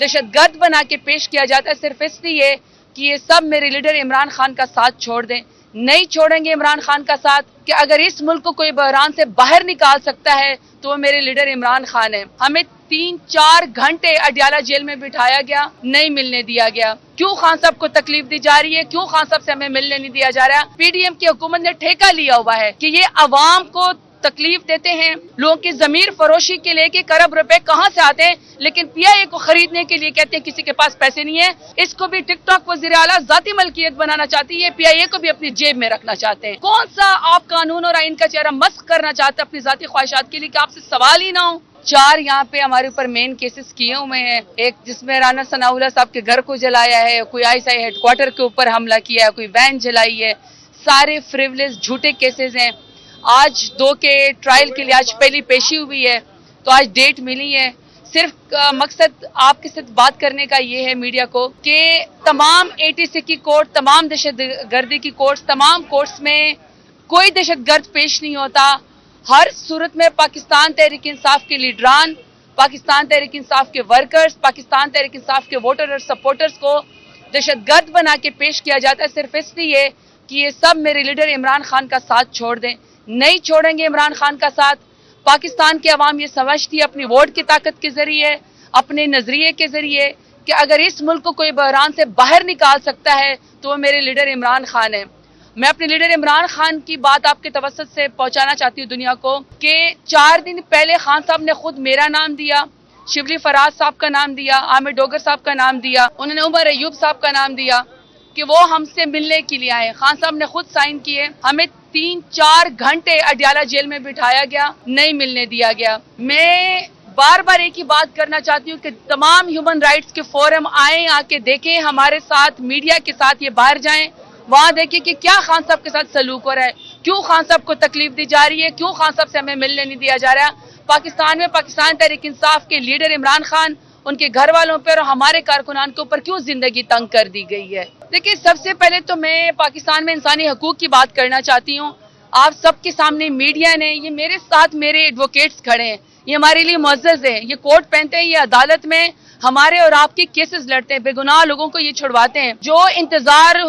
दहशत गर्द बना के पेश किया जाता है सिर्फ इसलिए कि ये सब मेरे लीडर इमरान खान का साथ छोड़ दें। नहीं छोड़ेंगे इमरान खान का साथ कि अगर इस मुल्क को कोई बहरान से बाहर निकाल सकता है तो वो मेरे लीडर इमरान खान है। हमें 3-4 घंटे अडयाला जेल में बिठाया गया, नहीं मिलने दिया गया। क्यों खान साहब को तकलीफ दी जा रही है? क्यों खान साहब से हमें मिलने नहीं दिया जा रहा? पीडीएम की हुकूमत ने ठेका लिया हुआ है कि ये अवाम को तकलीफ देते हैं, लोगों की जमीर फरोशी के लिए कि खरब रुपए कहां से आते हैं, लेकिन पीआईए को खरीदने के लिए कहते हैं किसी के पास पैसे नहीं है। इसको भी टिकटॉक वजीर आला जाती मलकियत बनाना चाहती है, पीआईए को भी अपनी जेब में रखना चाहते हैं। कौन सा आप कानून और आइन का चेहरा मस्क करना चाहते हैं अपनी जाती ख्वाहिशात के लिए कि आपसे सवाल ही ना हो। 4 यहाँ पे हमारे ऊपर मेन केसेस किए हुए हैं। एक जिसमें राना सनाउल्लाह साहब के घर को जलाया है, कोई आईएसआई हेडक्वार्टर के ऊपर हमला किया है, कोई वैन जलाई है। सारे फ्रिवलेस झूठे केसेस हैं। आज 2 के ट्रायल के लिए आज पहली पेशी हुई है, तो आज डेट मिली है। सिर्फ मकसद आपके साथ बात करने का ये है मीडिया को कि तमाम एटीसी की कोर्ट, तमाम दहशत गर्दी की कोर्ट्स, तमाम कोर्ट्स में कोई दहशत गर्द पेश नहीं होता। हर सूरत में पाकिस्तान तहरीक इंसाफ के लीडरान, पाकिस्तान तहरीक इंसाफ के वर्कर्स, पाकिस्तान तहरीक इंसाफ के वोटर और सपोर्टर्स को दहशत गर्द बना के पेश किया जाता है सिर्फ इसलिए कि ये सब मेरे लीडर इमरान खान का साथ छोड़ दें। नहीं छोड़ेंगे इमरान खान का साथ। पाकिस्तान की आवाम ये समझती है अपनी वोट की ताकत के जरिए, अपने नजरिए के जरिए कि अगर इस मुल्क को कोई बहरान से बाहर निकाल सकता है तो वो मेरे लीडर इमरान खान है। मैं अपने लीडर इमरान खान की बात आपके तवस्सुत से पहुंचाना चाहती हूँ दुनिया को कि 4 दिन पहले खान साहब ने खुद मेरा नाम दिया, शिबली फराज साहब का नाम दिया, आमिर डोगर साहब का नाम दिया, उन्होंने उमर अयूब साहब का नाम दिया कि वो हमसे मिलने के लिए आए। खान साहब ने खुद साइन किए। हमें 3-4 घंटे अडयाला जेल में बिठाया गया, नहीं मिलने दिया गया। मैं बार बार एक ही बात करना चाहती हूँ कि तमाम ह्यूमन राइट्स के फोरम आए, आके देखें हमारे साथ, मीडिया के साथ ये बाहर जाएं, वहाँ देखिए कि क्या खान साहब के साथ सलूक हो रहा है, क्यों खान साहब को तकलीफ दी जा रही है, क्यों खान साहब से हमें मिलने नहीं दिया जा रहा। पाकिस्तान में पाकिस्तान तहरीक इंसाफ के लीडर इमरान खान, उनके घर वालों पर और हमारे कारकुनान के ऊपर क्यों जिंदगी तंग कर दी गई है। देखिए, सबसे पहले तो मैं पाकिस्तान में इंसानी हकूक की बात करना चाहती हूँ। आप सबके सामने मीडिया ने, ये मेरे साथ मेरे एडवोकेट्स खड़े हैं, ये हमारे लिए मुअज़्ज़ज़ हैं, ये कोट पहनते हैं, ये अदालत में हमारे और आपके केसेस लड़ते हैं, बेगुनाह लोगों को ये छुड़वाते हैं। जो इंतजार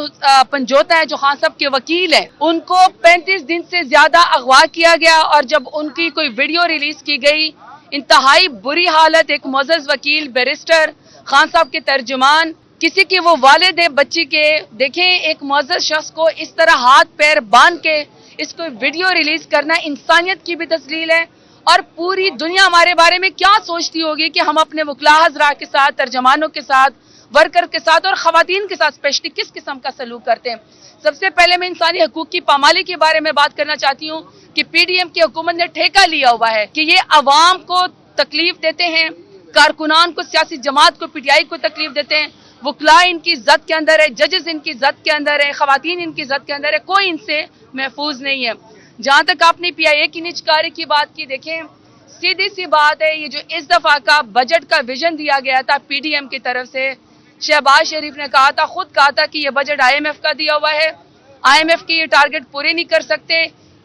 पंजोता है, जो खान साहब के वकील हैं, उनको 35 दिन से ज्यादा अगवा किया गया और जब उनकी कोई वीडियो रिलीज की गई, इंतहाई बुरी हालत, एक मुअज़्ज़ज़ वकील, बैरिस्टर, खान साहब के तर्जुमान, किसी की वो वालिद है बच्ची के, देखें एक मुअज़्ज़ज़ शख्स को इस तरह हाथ पैर बांध के इसको वीडियो रिलीज करना इंसानियत की भी तस्लील है। और पूरी दुनिया हमारे बारे में क्या सोचती होगी कि हम अपने वकला हज़रा के साथ, तर्जमानों के साथ, वर्कर के साथ और खवातीन के साथ स्पेशली किस किस्म का सलूक करते हैं। सबसे पहले मैं इंसानी हकूक की पामाली के बारे में बात करना चाहती हूँ कि पीडीएम की हुकूमत ने ठेका लिया हुआ है कि ये अवाम को तकलीफ देते हैं, कारकुनान को, सियासी जमात को, पीटीआई को तकलीफ देते हैं। वकला इनकी इज्जत के अंदर है, जजेस इनकी इज्जत के अंदर है, खवातीन इनकी इज्जत के अंदर है, कोई इनसे महफूज नहीं है। जहाँ तक आपने पीआईए की निजकारी की बात की, देखें सीधी सी बात है, ये जो इस दफा का बजट का विजन दिया गया था पीडीएम की तरफ से, शहबाज शरीफ ने कहा था, खुद कहा था कि ये बजट आईएमएफ का दिया हुआ है, आईएमएफ के ये टारगेट पूरे नहीं कर सकते।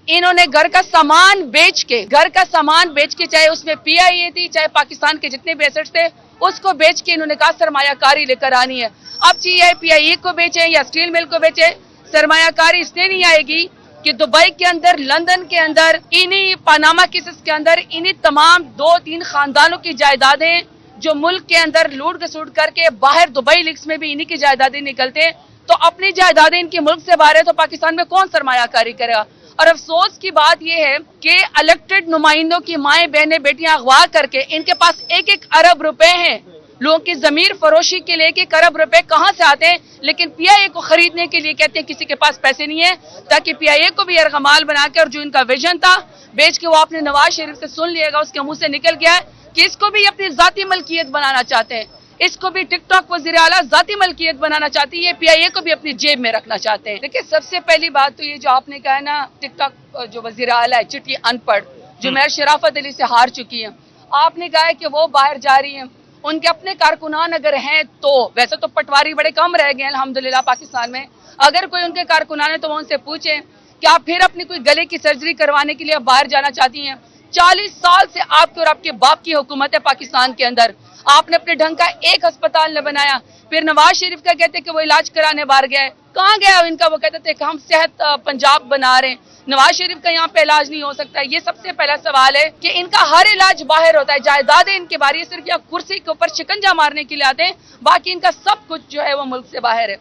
इन्होंने घर का सामान बेच के, चाहे उसमें पीआईए थी, चाहे पाकिस्तान के जितने भी एसेट्स थे, उसको बेच के इन्होंने कहा सरमायाकारी लेकर आनी है। अब चाहे पीआईए को बेचे या स्टील मिल को बेचे, सरमायाकारी इसलिए नहीं आएगी कि दुबई के अंदर, लंदन के अंदर, इन्हीं पनामा केसेस के अंदर इन्हीं तमाम 2-3 खानदानों की जायदादें जो मुल्क के अंदर लूट घसूट करके बाहर दुबई लीक्स में भी इन्हीं की जायदादें निकलते हैं, तो अपनी जायदादें इनके मुल्क से बाहर है तो पाकिस्तान में कौन सरमायाकारी करेगा। और अफसोस की बात यह है कि इलेक्टेड नुमाइंदों की माएं, बहनें, बेटियां अगवा करके इनके पास 1-1 अरब रुपए हैं। लोगों की जमीर फरोशी के लिए कि अरब रुपए कहां से आते हैं, लेकिन पीआईए को खरीदने के लिए कहते हैं किसी के पास पैसे नहीं है, ताकि पीआईए को भी यरगमाल बना के, और जो इनका विजन था बेच के, वो आपने नवाज शरीफ से सुन लिएगा, उसके मुंह से निकल गया है कि इसको भी अपनी जाती मलकियत बनाना चाहते हैं, इसको भी टिकटॉक वजीर आला जाती मलकियत बनाना चाहती है, पीआईए को भी अपनी जेब में रखना चाहते हैं। देखिए, सबसे पहली बात तो ये जो आपने कहा ना, टिकटॉक जो वजीर आला है, चिट्ठी अनपढ़, जो मेयर शराफत अली से हार चुकी है, आपने कहा है कि वो बाहर जा रही है, उनके अपने कारकुनान अगर हैं तो, वैसे तो पटवारी बड़े कम रह गए अल्हम्दुलिल्लाह पाकिस्तान में, अगर कोई उनके कारकुनान है तो वो उनसे पूछें कि आप फिर अपनी कोई गले की सर्जरी करवाने के लिए बाहर जाना चाहती हैं, 40 साल से आपके और आपके बाप की हुकूमत है पाकिस्तान के अंदर, आपने अपने ढंग का एक अस्पताल न बनाया। फिर नवाज शरीफ का कहते कि वो इलाज कराने बाहर गया है, कहाँ गया इनका? वो कहते थे कि हम सेहत पंजाब बना रहे हैं। नवाज शरीफ का यहाँ पे इलाज नहीं हो सकता। ये सबसे पहला सवाल है कि इनका हर इलाज बाहर होता है, जायदादें इनके बारे सिर्फ या कुर्सी के ऊपर शिकंजा मारने के लिए आते हैं, बाकी इनका सब कुछ जो है वो मुल्क से बाहर है।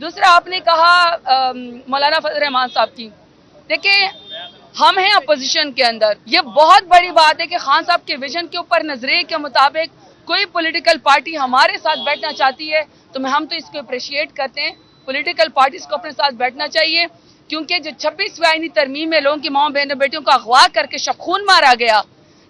दूसरा आपने कहा मौलाना फजल रहमान साहब की, देखिए हम हैं अपोजिशन के अंदर, ये बहुत बड़ी बात है कि खान साहब के विजन के ऊपर नजरिए के मुताबिक कोई पॉलिटिकल पार्टी हमारे साथ बैठना चाहती है तो हम तो इसको अप्रिशिएट करते हैं। पॉलिटिकल पार्टीज को अपने साथ बैठना चाहिए, क्योंकि जो 26वीं आईनी तरमीम में लोगों की माँ बहनों बेटियों को अगवा करके शखून मारा गया,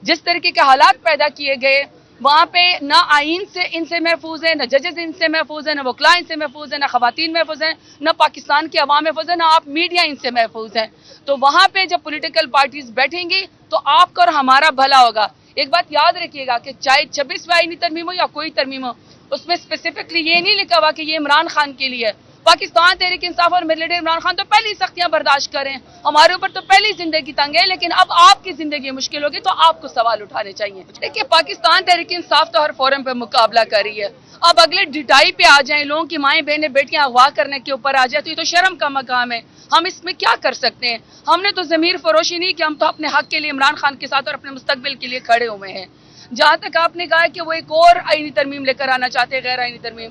जिस तरीके के हालात पैदा किए गए, वहाँ पे ना आइन से इनसे महफूज है, ना जजेस इनसे महफूज है, ना वकला इनसे महफूज है, ना खवातीन महफूज हैं, ना पाकिस्तान की आवाम महफूज है, ना आप मीडिया इनसे महफूज हैं। तो वहाँ पे जब पॉलिटिकल पार्टीज बैठेंगी तो आपका और हमारा भला होगा। एक बात याद रखिएगा कि चाहे 26वीं आईनी तरमीम हो या कोई तरमीम हो, उसमें स्पेसिफिकली ये नहीं लिखा हुआ कि ये इमरान खान के लिए है। पाकिस्तान तहरीक इंसाफ और मेरे लीडर इमरान खान तो पहली सख्तियां बर्दाश्त करें, हमारे ऊपर तो पहली जिंदगी तंग है, लेकिन अब आपकी जिंदगी मुश्किल होगी तो आपको सवाल उठाने चाहिए। देखिए पाकिस्तान तहरीक इंसाफ तो हर फोरम पे मुकाबला कर रही है, अब अगले ढिठाई पे आ जाए, लोगों की माएँ बहनें बेटियां अगवा करने के ऊपर आ जाए तो ये तो शर्म का मकाम है। हम इसमें क्या कर सकते हैं? हमने तो ज़मीर फरोशी नहीं कि हम तो अपने हक के लिए इमरान खान के साथ और अपने मुस्तकबिल के लिए खड़े हुए हैं। जहाँ तक आपने कहा कि वो एक और आईनी तरमीम लेकर आना चाहते हैं, गैर आईनी तरमीम,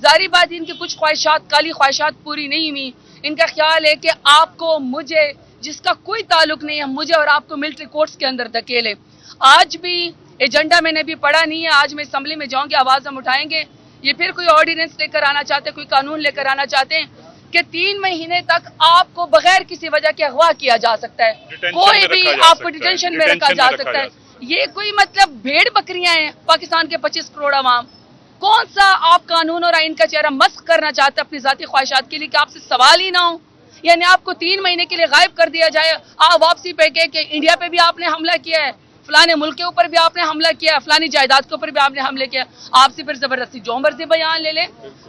जारी बात इनकी कुछ ख्वाहिशात, काली ख्वाहिशात पूरी नहीं हुई। इनका ख्याल है कि आपको मुझे, जिसका कोई ताल्लुक नहीं है, मुझे और आपको मिलिट्री कोर्ट्स के अंदर धकेले। आज भी एजेंडा मैंने अभी पढ़ा नहीं है, आज मैं असम्बली में जाऊंगी, आवाज़ हम उठाएंगे। ये फिर कोई ऑर्डिनेंस लेकर आना चाहते हैं, कोई कानून लेकर आना चाहते हैं कि 3 महीने तक आपको बगैर किसी वजह के अगवा किया जा सकता है, कोई भी आपको डिटेंशन में रखा जा सकता है। ये कोई मतलब भेड़ बकरियां हैं पाकिस्तान के 25 करोड़ आवाम? कौन सा आप कानून और आइन का चेहरा मस्क करना चाहते हैं अपनी जाती ख्वाहिशात के लिए कि आपसे सवाल ही ना हो? यानी आपको 3 महीने के लिए गायब कर दिया जाए, आप वापसी पे के इंडिया पे भी आपने हमला किया है, फलाने मुल्क के ऊपर भी आपने हमला किया, फलानी जायदाद के ऊपर भी आपने हमले किया, आपसे फिर जबरदस्ती जो मर्जी बयान ले ले।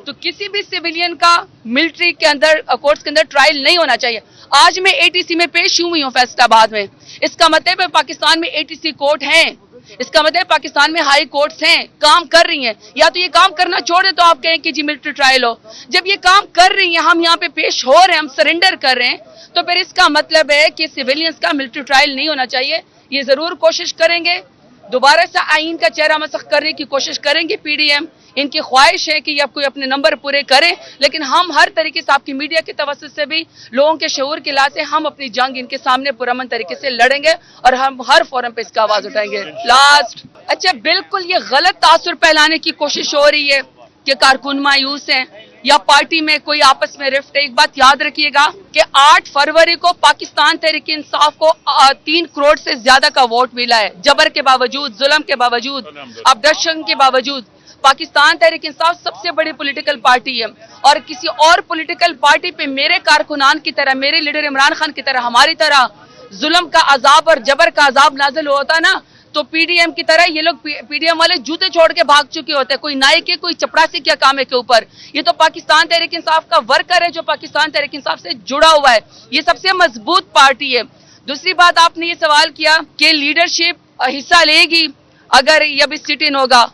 तो किसी भी सिविलियन का मिलिट्री के अंदर, कोर्ट्स के अंदर ट्रायल नहीं होना चाहिए। आज मैं एटीसी में पेश हुई हूँ फैसलाबाद में, इसका मतलब है पाकिस्तान में एटीसी कोर्ट हैं, इसका मतलब पाकिस्तान में हाई कोर्ट्स हैं, काम कर रही हैं। या तो ये काम करना छोड़ दे तो आप कहें कि जी मिलिट्री ट्रायल हो। जब ये काम कर रही हैं, हम यहाँ पे पेश हो रहे हैं, हम सरेंडर कर रहे हैं, तो फिर इसका मतलब है कि सिविलियंस का मिलिट्री ट्रायल नहीं होना चाहिए। ये जरूर कोशिश करेंगे, दोबारा से आइन का चेहरा मसख करने की कोशिश करेंगे पीडीएम। इनकी ख्वाहिश है कि अब कोई अपने नंबर पूरे करें, लेकिन हम हर तरीके से आपकी मीडिया के तवज्जुह से भी, लोगों के शऊर के लाते हम अपनी जंग इनके सामने पुरअमन तरीके से लड़ेंगे और हम हर फोरम पे इसका आवाज उठाएंगे। लास्ट, अच्छा बिल्कुल ये गलत तासुर फैलाने की कोशिश हो रही है कि कारकुन मायूस हैं या पार्टी में कोई आपस में रिफ्ट है। एक बात याद रखिएगा कि 8 फरवरी को पाकिस्तान तहरीक इंसाफ को 3 करोड़ से ज्यादा का वोट मिला है, जबर के बावजूद, जुल्म के बावजूद, अबडक्शन के बावजूद। पाकिस्तान तहरीक इंसाफ सबसे बड़ी पॉलिटिकल पार्टी है और किसी और पॉलिटिकल पार्टी पे मेरे कारकुनान की तरह, मेरे लीडर इमरान खान की तरह, हमारी तरह जुल्म का अजाब और जबर का अजाब नाजिल होता ना, तो पीडीएम की तरह ये लोग, पीडीएम वाले जूते छोड़ के भाग चुके होते हैं। कोई नाई के, कोई चपरासी क्या काम है के ऊपर। ये तो पाकिस्तान तहरीक इंसाफ का वर्कर है जो पाकिस्तान तहरीक इंसाफ से जुड़ा हुआ है, ये सबसे मजबूत पार्टी है। दूसरी बात, आपने ये सवाल किया कि लीडरशिप हिस्सा लेगी अगर ये अभी सिट इन होगा।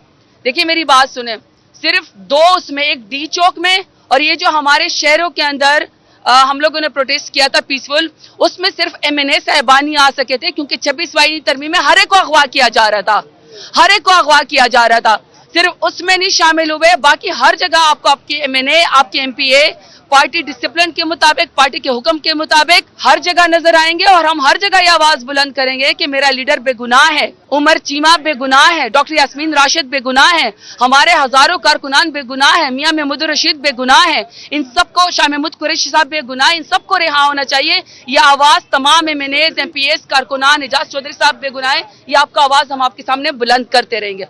देखिए मेरी बात सुने, सिर्फ 2 उसमें, एक डी चौक में और ये जो हमारे शहरों के अंदर हम लोगों ने प्रोटेस्ट किया था पीसफुल, उसमें सिर्फ एमएनए साहिबान ही आ सके थे, क्योंकि 26वीं तरमीम में हर एक को अगवा किया जा रहा था, हर एक को अगवा किया जा रहा था, सिर्फ उसमें नहीं शामिल हुए। बाकी हर जगह आपको आपके एमएनए, आपके एमपीए पार्टी डिसिप्लिन के मुताबिक, पार्टी के हुक्म के मुताबिक हर जगह नजर आएंगे और हम हर जगह ये आवाज बुलंद करेंगे कि मेरा लीडर बेगुनाह है, उमर चीमा बेगुनाह है, डॉक्टर यास्मीन राशिद बेगुनाह है, हमारे हजारों कारकुनान बेगुनाह है, मियां महमूद रशीद बेगुनाह है, इन सबको, शाह महमूद कुरैशी साहब बेगुनाह, इन सबको रिहा होना चाहिए। ये आवाज तमाम एमएनएज, एमपीएस, कारकुनान, एजाज चौधरी साहब बेगुनाह है, ये आपका आवाज हम आपके सामने बुलंद करते रहेंगे।